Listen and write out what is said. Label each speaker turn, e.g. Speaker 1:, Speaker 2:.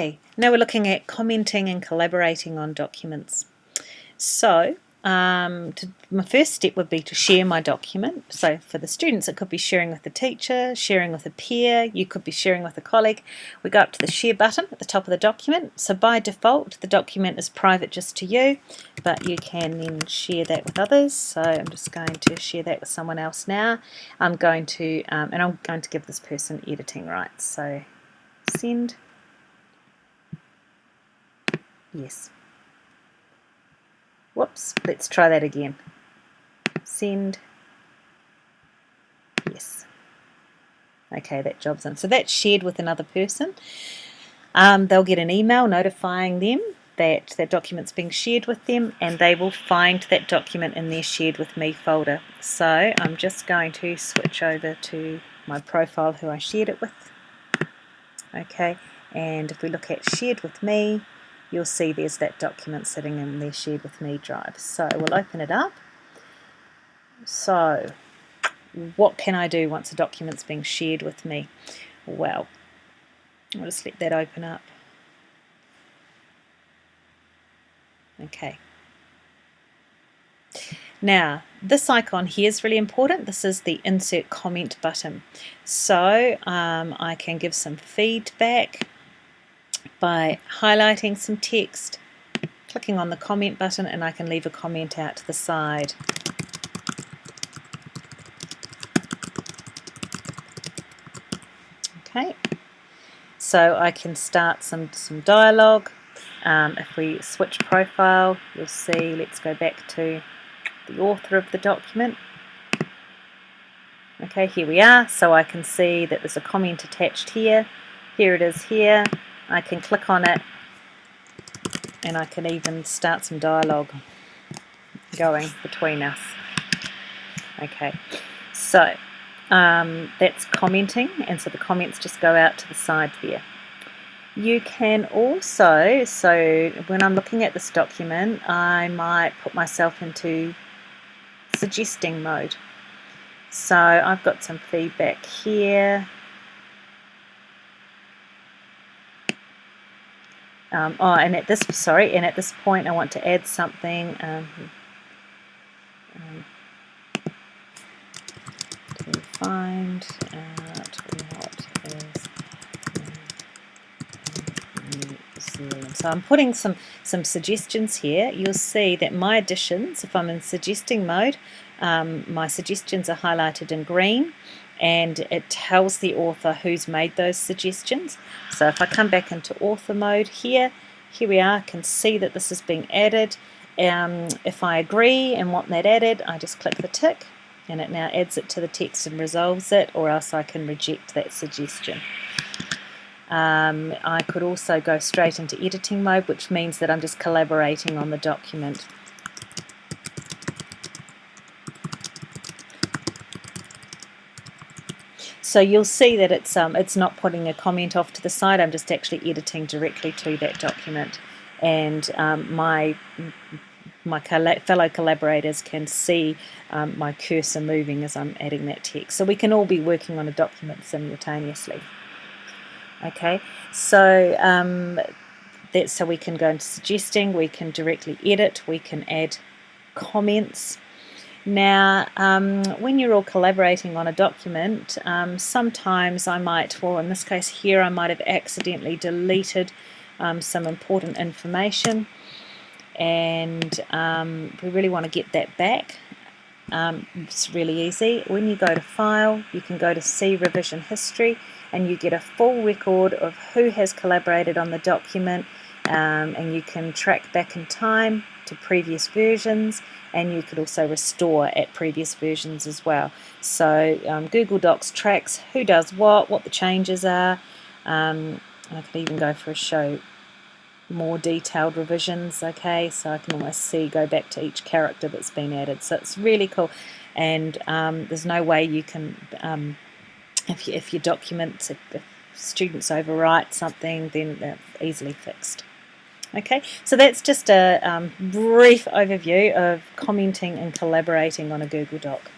Speaker 1: Okay, now we're looking at commenting and collaborating on documents. So my first step would be to share my document. So for the students, it could be sharing with the teacher, sharing with a peer, you could be sharing with a colleague. We go up to the share button at the top of the document. So by default, the document is private just to you, but you can then share that with others. So I'm just going to share that with someone else now. I'm going to give this person editing rights. So send. Yes. Whoops, let's try that again. Send. Yes. Okay, that job's in. So that's shared with another person. They'll get an email notifying them that that document's being shared with them, and they will find that document in their Shared With Me folder. So I'm just going to switch over to my profile who I shared it with. Okay, and if we look at Shared With Me, you'll see there's that document sitting in their Shared With Me drive. So we'll open it up. So what can I do once a document's being shared with me? Well, I'll just let that open up. Okay. Now, this icon here is really important. This is the Insert Comment button. So I can give some feedback by highlighting some text, clicking on the comment button, and I can leave a comment out to the side. Okay, so I can start some dialogue. If we switch profile, you'll see, let's go back to the author of the document. Okay, here we are. So I can see that there's a comment attached here. Here it is here. I can click on it, and I can even start some dialogue going between us. Okay, so that's commenting, and so the comments just go out to the side there. You can also, so when I'm looking at this document, I might put myself into suggesting mode. So I've got some feedback here. And at this point I want to add something to find out what is New Zealand. So I'm putting some suggestions here. You'll see that my additions, if I'm in suggesting mode, my suggestions are highlighted in green, and it tells the author who's made those suggestions. So if I come back into author mode here we are, I can see that this is being added. If I agree and want that added, I just click the tick, and it now adds it to the text and resolves it, or else I can reject that suggestion. I could also go straight into editing mode, which means that I'm just collaborating on the document. So you'll see that it's not putting a comment off to the side. I'm just actually editing directly to that document, and my fellow collaborators can see my cursor moving as I'm adding that text. So we can all be working on a document simultaneously. Okay, so so we can go into suggesting, we can directly edit, we can add comments. Now, when you're all collaborating on a document, sometimes I might, well in this case here, I might have accidentally deleted some important information, and we really want to get that back. It's really easy. When you go to File, you can go to See Revision History, and you get a full record of who has collaborated on the document, and you can track back in time to previous versions, and you could also restore at previous versions as well. So Google Docs tracks who does what the changes are. I could even go for a show more detailed revisions. Okay, so I can almost go back to each character that's been added. So it's really cool, and there's no way you can, if your documents, if students overwrite something, then they're easily fixed. Okay, so that's just a brief overview of commenting and collaborating on a Google Doc.